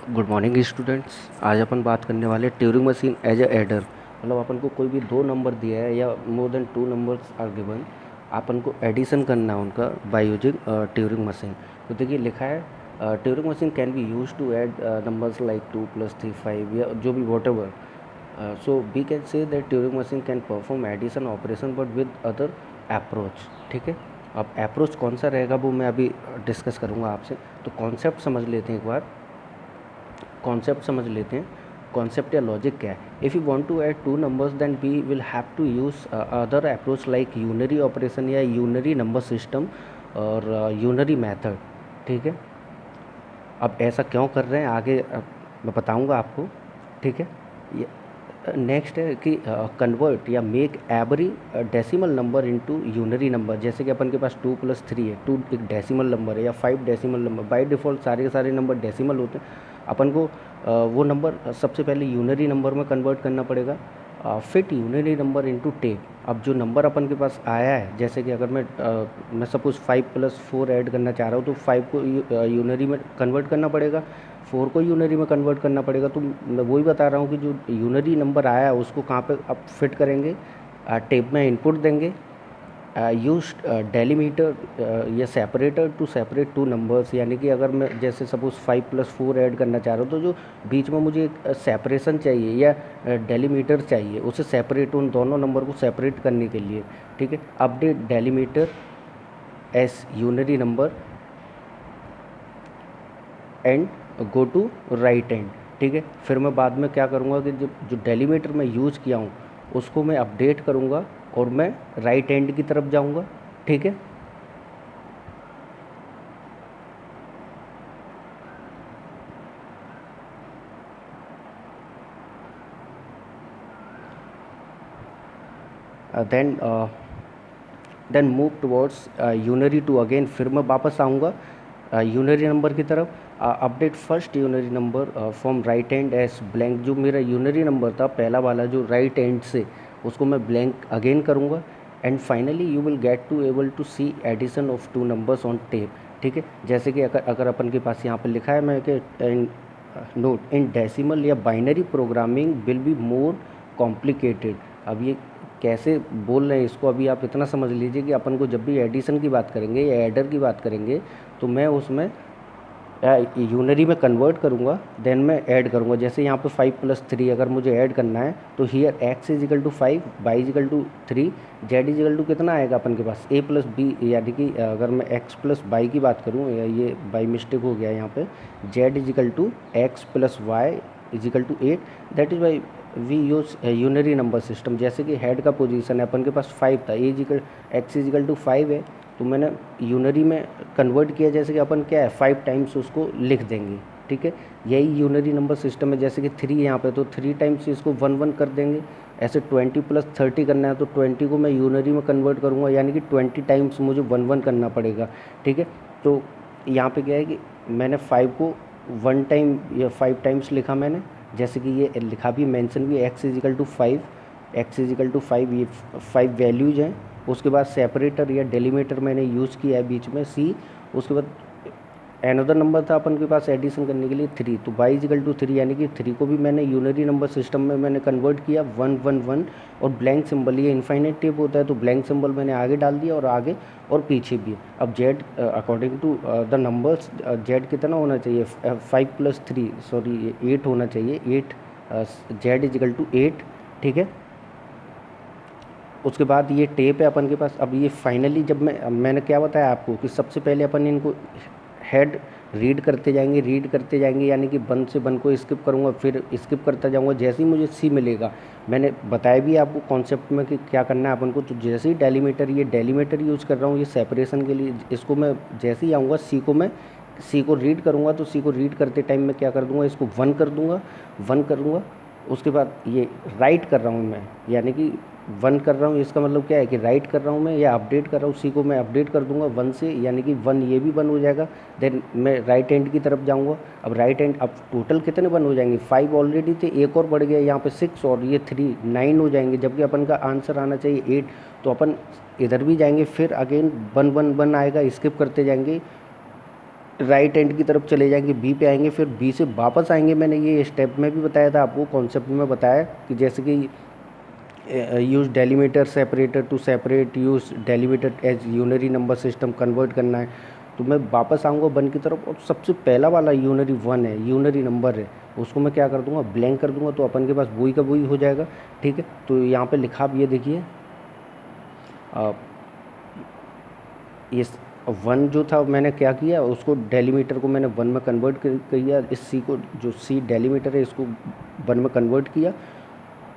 Good morning students. आज अपन बात करने वाले Turing machine as a adder. मतलब अपन को कोई भी दो नंबर दिया है या more than two numbers are given, अपन को एडिशन करना है उनका बाय यूजिंग ट्यूरिंग मशीन। तो देखिए लिखा है Turing machine can be use to add numbers like 2 + 3 5 या जो भी whatever. So we can say that Turing machine can perform addition operation but with other approach. ठीक है, अब अप्रोच कौन सा रहेगा वो मैं अभी डिस्कस करूँगा आपसे। तो कॉन्सेप्ट समझ लेते हैं एक बार। कॉन्सेप्ट समझ लेते हैं। कॉन्सेप्ट या लॉजिक क्या है। If you want to add two numbers then we will have to use other approach like unary operation या यूनरी नंबर सिस्टम और यूनरी मेथड। ठीक है, अब ऐसा क्यों कर रहे हैं आगे मैं बताऊंगा आपको। ठीक है, नेक्स्ट है कि कन्वर्ट या make every decimal number into unary number. जैसे कि अपन के पास 2 + 3 है, 2 एक डेसिमल नंबर है या 5 डेसिमल नंबर। बाय डिफ़ॉल्ट सारे के सारे नंबर डेसिमल होते हैं। अपन को वो नंबर सबसे पहले यूनरी नंबर में कन्वर्ट करना पड़ेगा। Fit unary number into tape. अब जो नंबर अपन के पास आया है, जैसे कि अगर मैं सपोज़ 5 + 4 ऐड करना चाह रहा हूँ तो 5 को यूनरी में कन्वर्ट करना पड़ेगा, 4 को यूनरी में कन्वर्ट करना पड़ेगा। तो मैं वही बता रहा हूँ कि जो यूनरी नंबर आया है उसको कहाँ पे अब फिट करेंगे, टेप में इनपुट देंगे। यूज डेलीमीटर या separator to separate two numbers. यानी कि अगर मैं जैसे सपोज़ 5 + 4 ऐड करना चाह रहा हूँ तो जो बीच में मुझे एक सेपरेशन चाहिए या डेलीमीटर चाहिए, उसे सेपरेट उन दोनों नंबर को सेपरेट करने के लिए। ठीक है, update delimiter as unary number and go to right end. ठीक है, फिर मैं बाद में क्या करूँगा कि जो जो डेलीमीटर मैं यूज़ किया हूँ उसको मैं अपडेट करूँगा और मैं राइट एंड की तरफ जाऊँगा। ठीक है, then then move towards unary two again. फिर मैं वापस आऊँगा यूनरी नंबर की तरफ। Update first unary number from right hand as blank. जो मेरा यूनरी नंबर था पहला वाला जो राइट हैंड से, उसको मैं ब्लैंक अगेन करूँगा। And finally you will get to able to see addition of two numbers on tape. ठीक है, जैसे कि अगर अगर अपन के पास यहाँ पर लिखा है मैं कि नोट इन डेसिमल या binary programming will be more complicated. अब ये कैसे बोल रहे हैं इसको अभी आप इतना समझ लीजिए कि अपन को जब भी एडिशन की बात करेंगे या एडर की बात करेंगे तो मैं उसमें यूनरी में कन्वर्ट करूँगा, देन मैं ऐड करूँगा। जैसे यहाँ पे 5 + 3 अगर मुझे ऐड करना है तो हियर x = 5, y = 3, z = कितना आएगा अपन के पास a + b। यानी कि अगर मैं x + y की बात करूँ, या ये बाई मिस्टेक हो गया यहाँ पे, z = x + y = 8। That is why we use unary number system. जैसे कि हेड का पोजीशन है अपन के पास 5 था, x = 5 है, तो मैंने यूनरी में कन्वर्ट किया। जैसे कि अपन क्या है 5 टाइम्स उसको लिख देंगे। ठीक है, यही यूनरी नंबर सिस्टम है। जैसे कि 3 यहाँ पे तो 3 टाइम्स इसको 1 1 कर देंगे। ऐसे 20 + 30 करना है तो 20 को मैं यूनरी में कन्वर्ट करूँगा, यानी कि 20 टाइम्स मुझे 1 1 करना पड़ेगा। ठीक है, तो यहाँ पे क्या है कि मैंने 5 को 1 टाइम या 5 टाइम्स लिखा मैंने। जैसे कि ये लिखा भी, मेंशन भी, x = 5, ये 5 वैल्यूज़ हैं। उसके बाद सेपरेटर या डेलीमीटर मैंने यूज़ किया है बीच में सी। उसके बाद अनदर नंबर था अपन के पास एडिशन करने के लिए 3, तो y = 3, यानी कि 3 को भी मैंने यूनरी नंबर सिस्टम में मैंने कन्वर्ट किया 1 1 1। और ब्लैंक सिंबल, ये इनफाइनाइट टेप होता है तो ब्लैंक सिंबल मैंने आगे डाल दिया और आगे और पीछे भी। अब z according to the numbers z कितना होना चाहिए, 5 + 3 सॉरी 8 होना चाहिए, 8 z = 8। ठीक है, उसके बाद ये टेप है अपन के पास। अब ये फाइनली जब मैंने क्या बताया आपको कि सबसे पहले अपन इनको हेड रीड करते जाएंगे, यानी कि 1 से 1 को स्किप करूँगा, फिर स्किप करता जाऊँगा। जैसे ही मुझे सी मिलेगा, मैंने बताया भी आपको कॉन्सेप्ट में कि क्या करना है अपन को। तो जैसे ही डेलीमीटर यूज़ कर रहा हूँ ये सेपरेशन के लिए, इसको मैं जैसे ही आऊँगा सी को रीड करूँगा, तो सी को रीड करते टाइम में क्या कर दूँगा, इसको 1 कर दूँगा, 1 करूँगा। उसके बाद ये राइट कर रहा हूँ मैं, यानी कि 1 कर रहा हूँ, इसका मतलब क्या है कि राइट कर रहा हूँ मैं या अपडेट कर रहा हूँ। सी को मैं अपडेट कर दूंगा 1 से, यानी कि 1 ये भी 1 हो जाएगा। देन मैं राइट हैंड की तरफ जाऊँगा। अब राइट हैंड, अब टोटल कितने 1 हो जाएंगे, 5 ऑलरेडी थे, एक और बढ़ गया यहाँ पे 6 और ये 3, 9 हो जाएंगे। जबकि अपन का आंसर आना चाहिए 8, तो अपन इधर भी जाएंगे, फिर अगेन 1 1 1 आएगा, स्किप करते जाएंगे। राइट हैंड की तरफ चले जाएंगे, बी पे आएंगे, फिर बी से वापस आएंगे। मैंने ये स्टेप में भी बताया था आपको, कॉन्सेप्ट में बताया कि जैसे कि use delimiter separator to separate, use delimiter as unary number system convert करना है। तो मैं वापस आऊँगा वन की तरफ, और सबसे पहला वाला यूनरी वन है, यूनरी नंबर है, उसको मैं क्या कर दूंगा, ब्लैंक कर दूंगा, तो अपन के पास वही का वही हो जाएगा। ठीक है, तो यहाँ पे लिखा आप ये देखिए, ये वन जो था मैंने क्या किया, उसको डेलीमीटर को मैंने वन में कन्वर्ट किया, इस सी को, जो सी डेलीमीटर है, इसको वन में कन्वर्ट किया,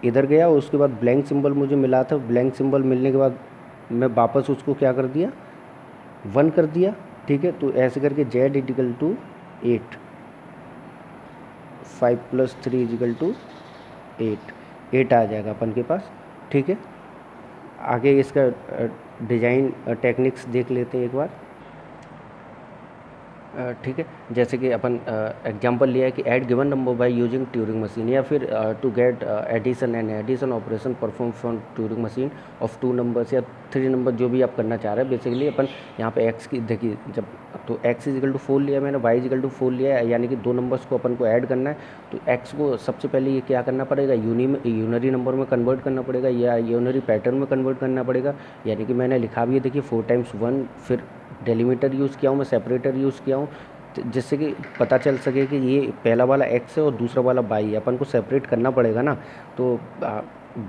इधर गया। उसके बाद ब्लैंक सिंबल मुझे मिला था, ब्लैंक सिंबल मिलने के बाद मैं वापस उसको क्या कर दिया, वन कर दिया। ठीक है, तो ऐसे करके Z is equal to 8, 5 + 3 is equal to 8 आ जाएगा अपन के पास। ठीक है, आगे इसका डिज़ाइन टेक्निक्स देख लेते हैं एक बार। ठीक है, जैसे कि अपन एग्जांपल लिया है कि add given number by using Turing machine, या फिर to get addition and addition operation perform from Turing machine of 2 numbers या 3 नंबर, जो भी आप करना चाह रहे हैं। बेसिकली अपन यहाँ पे एक्स की देखिए, जब तो x इजिकल टू 4 लिया मैंने, y इजिकल टू 4 लिया है, यानी कि 2 नंबर्स को अपन को ऐड करना है। तो x को सबसे पहले ये क्या करना पड़ेगा, यूनरी नंबर में कन्वर्ट करना पड़ेगा, या यूनरी पैटर्न में कन्वर्ट करना पड़ेगा। यानी कि मैंने लिखा भी है, देखिए 4 × 1, फिर डेलीमीटर यूज़ किया हूँ मैं, सेपरेटर यूज़ किया हूँ, जिससे कि पता चल सके कि ये पहला वाला x है और दूसरा वाला y है। अपन को सेपरेट करना पड़ेगा ना, तो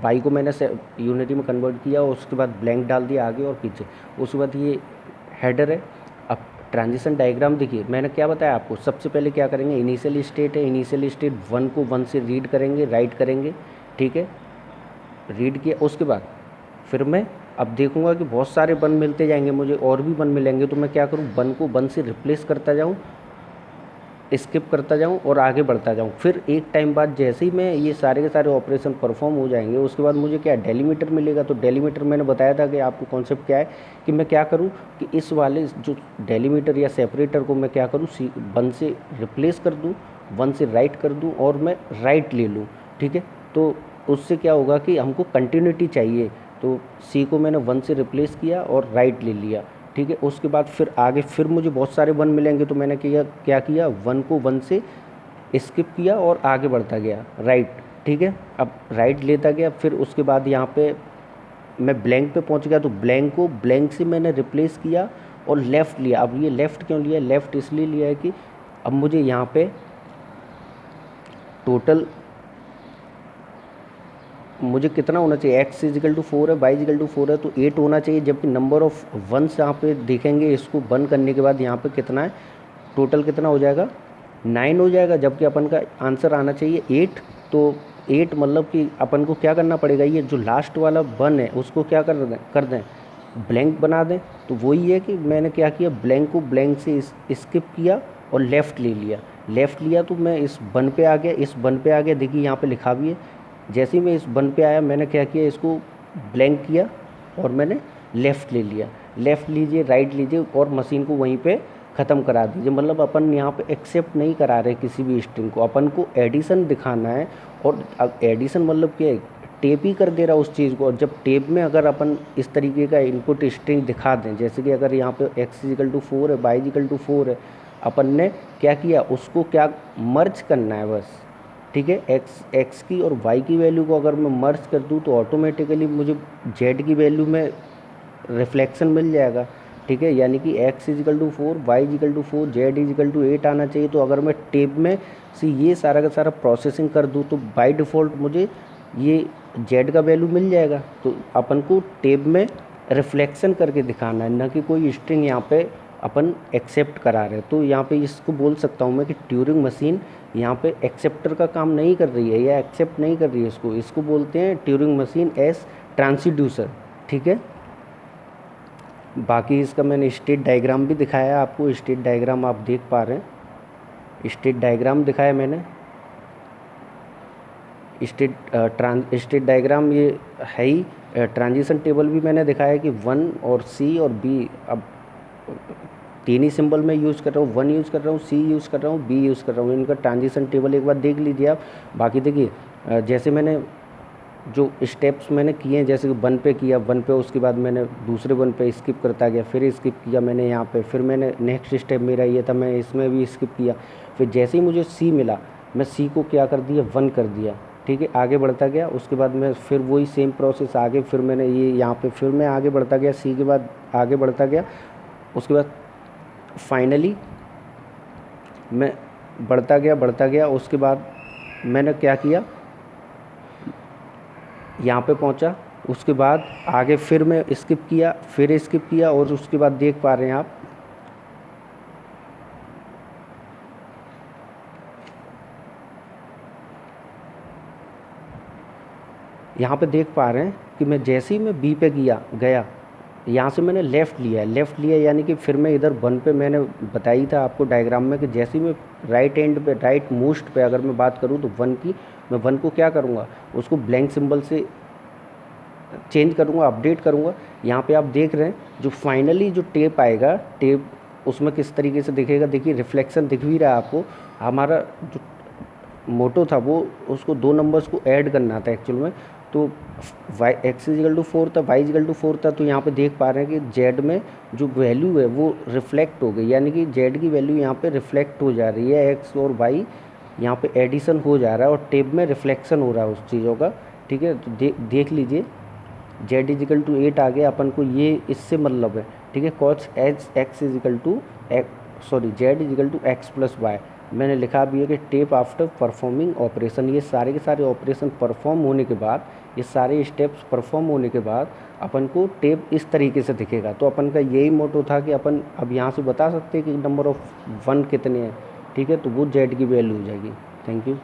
y को मैंने यूनिटी में कन्वर्ट किया, और उसके बाद ब्लैंक डाल दिया आगे और पीछे। उसके बाद ये हेडर है। अब ट्रांजिशन डायग्राम देखिए, मैंने क्या बताया आपको, सबसे पहले क्या करेंगे, इनिशियल स्टेट है, इनिशियल स्टेट 1 को 1 से रीड करेंगे, राइट करेंगे। ठीक है, रीड किया, उसके बाद फिर मैं अब देखूंगा कि बहुत सारे 1 मिलते जाएंगे मुझे, और भी 1 मिलेंगे, तो मैं क्या करूँ, 1 को 1 से रिप्लेस करता जाऊँ, स्किप करता जाऊं और आगे बढ़ता जाऊं। फिर एक टाइम बाद जैसे ही मैं ये सारे के सारे ऑपरेशन परफॉर्म हो जाएंगे, उसके बाद मुझे क्या डेलीमीटर मिलेगा। तो डेलीमीटर मैंने बताया था कि आपको कॉन्सेप्ट क्या है, कि मैं क्या करूं कि इस वाले जो डेलीमीटर या सेपरेटर को मैं क्या करूं, 1 से रिप्लेस कर दूं, 1 से राइट कर दूं, और मैं राइट ले लूँ। ठीक है, तो उससे क्या होगा कि हमको कंटिन्यूटी चाहिए, तो सी को मैंने 1 से रिप्लेस किया और राइट ले लिया। ठीक है, उसके बाद फिर आगे फिर मुझे बहुत सारे 1 मिलेंगे, तो मैंने क्या किया, 1 को 1 से स्किप किया और आगे बढ़ता गया, राइट। ठीक है, अब राइट लेता गया, फिर उसके बाद यहाँ पे मैं ब्लैंक पे पहुँच गया, तो ब्लैंक को ब्लैंक से मैंने रिप्लेस किया और लेफ़्ट लिया। अब ये लेफ़्ट क्यों लिया, लेफ़्ट इसलिए लिया है कि अब मुझे यहाँ पे टोटल मुझे कितना होना चाहिए, x इजिकल टू 4 है, y इजिकल टू 4 है, तो 8 होना चाहिए। जबकि नंबर ऑफ वंस यहाँ पे देखेंगे, इसको 1 करने के बाद यहाँ पे कितना है, टोटल कितना हो जाएगा, 9 हो जाएगा। जबकि अपन का आंसर आना चाहिए 8। तो 8 मतलब कि अपन को क्या करना पड़ेगा, ये जो लास्ट वाला 1 है उसको क्या कर दें, ब्लैंक बना दें। तो वही है कि मैंने क्या किया, ब्लैंक को ब्लैंक से स्किप किया और लेफ़्ट ले लिया, लेफ़्ट लिया, तो मैं इस 1 पे आ गया, इस 1 पे आ गया। देखिए यहाँ पे लिखा भी है, जैसे ही मैं इस 1 पे आया, मैंने क्या किया, इसको ब्लैंक किया और मैंने लेफ़्ट ले लिया। लेफ़्ट लीजिए, राइट लीजिए, और मशीन को वहीं पे ख़त्म करा दीजिए। मतलब अपन यहाँ पे एक्सेप्ट नहीं करा रहे किसी भी स्ट्रिंग को, अपन को एडिशन दिखाना है। और अब एडिशन मतलब क्या है, टेप ही कर दे रहा उस चीज़ को। और जब टेप में अगर अपन इस तरीके का इनपुट स्ट्रिंग दिखा दें, जैसे कि अगर यहाँ पे x इजिकल टू 4 है, y इजिकल टू 4 है, अपन ने क्या किया, उसको क्या मर्ज करना है बस। ठीक है, x की और y की वैल्यू को अगर मैं मर्ज कर दूँ, तो ऑटोमेटिकली मुझे z की वैल्यू में रिफ्लेक्शन मिल जाएगा। ठीक है, यानी कि x is equal to 4, y is equal to 4, z is equal to 8 आना चाहिए। तो अगर मैं टेप में से ये सारा का सारा प्रोसेसिंग कर दूँ, तो बाय डिफ़ॉल्ट मुझे ये z का वैल्यू मिल जाएगा। तो अपन को टेप में रिफ्लेक्शन करके दिखाना है, ना कि कोई स्ट्रिंग यहाँ पे अपन एक्सेप्ट करा रहे हैं। तो यहाँ पे इसको बोल सकता हूँ मैं कि ट्यूरिंग मशीन यहाँ पे एक्सेप्टर का काम नहीं कर रही है, या एक्सेप्ट नहीं कर रही है। इसको बोलते हैं ट्यूरिंग मशीन एज ट्रांसड्यूसर। ठीक है, बाकी इसका मैंने स्टेट डायग्राम भी दिखाया आपको, स्टेट डायग्राम आप देख पा रहे हैं, स्टेट डायग्राम दिखाया मैंने। स्टेट डायग्राम ये है ही। ट्रांजिशन टेबल भी मैंने दिखाया कि 1 और C और B, अब 3 ही सिंबल में यूज़ कर रहा हूँ, 1 यूज़ कर रहा हूँ, C यूज़ कर रहा हूँ, B यूज़ कर रहा हूँ। इनका ट्रांजिशन टेबल एक बार देख लीजिए आप। बाकी देखिए, जैसे मैंने जो स्टेप्स मैंने किए हैं, जैसे कि 1 पे किया, 1 पे उसके बाद मैंने दूसरे 1 पे स्किप करता गया, फिर स्किप किया मैंने यहाँ पे, फिर मैंने नेक्स्ट स्टेप मेरा ये था, मैं इसमें भी स्किप किया। फिर जैसे ही मुझे सी मिला, मैं सी को क्या कर दिया, 1 कर दिया, ठीक है, आगे बढ़ता गया। उसके बाद मैं फिर वही सेम प्रोसेस आगे, फिर मैंने ये यहाँ पे फिर मैं आगे बढ़ता गया, सी के बाद आगे बढ़ता गया। उसके बाद फाइनली मैं बढ़ता गया। उसके बाद मैंने क्या किया, यहाँ पे पहुँचा। उसके बाद आगे फिर मैं स्किप किया, फिर स्किप किया, और उसके बाद देख पा रहे हैं आप, यहाँ पे देख पा रहे हैं कि मैं जैसे ही मैं बी पे गया, यहाँ से मैंने लेफ़्ट लिया, यानी कि फिर मैं इधर 1 पे, मैंने बताई था आपको डायग्राम में कि जैसे ही मैं राइट एंड पे, राइट मोस्ट पे अगर मैं बात करूँ तो 1 की, मैं 1 को क्या करूँगा, उसको ब्लैंक सिंबल से चेंज करूँगा, अपडेट करूँगा। यहाँ पे आप देख रहे हैं जो फाइनली जो टेप आएगा, टेप उसमें किस तरीके से दिखेगा, देखिए रिफ्लेक्शन दिख भी रहा है आपको। हमारा जो मोटो था वो उसको 2 नंबर्स को ऐड करना था एक्चुअल में। तो वाई एक्स इजिकल टू 4 था, वाई इजिकल टू 4 था। तो यहाँ पे देख पा रहे हैं कि जेड में जो वैल्यू है वो रिफ्लेक्ट हो गई, यानी कि जेड की वैल्यू यहाँ पे रिफ्लेक्ट हो जा रही है, एक्स और वाई यहाँ पे एडिशन हो जा रहा है और टेप में रिफ्लेक्शन हो रहा है उस चीज़ों का, ठीक है। तो देख लीजिए जेड इजिकल टू 8 आ गया अपन को, ये इससे मतलब है, ठीक है। Cause H X is equal to Z is equal to X plus Y मैंने लिखा भी है कि टेप आफ्टर परफॉर्मिंग ऑपरेशन। ये सारे के सारे ऑपरेशन परफॉर्म होने के बाद, ये सारे स्टेप्स परफॉर्म होने के बाद अपन को टेप इस तरीके से दिखेगा। तो अपन का यही मोटो था कि अपन अब यहाँ से बता सकते हैं कि नंबर ऑफ 1 कितने हैं, ठीक है। तो वो जेड की वैल्यू हो जाएगी। Thank you.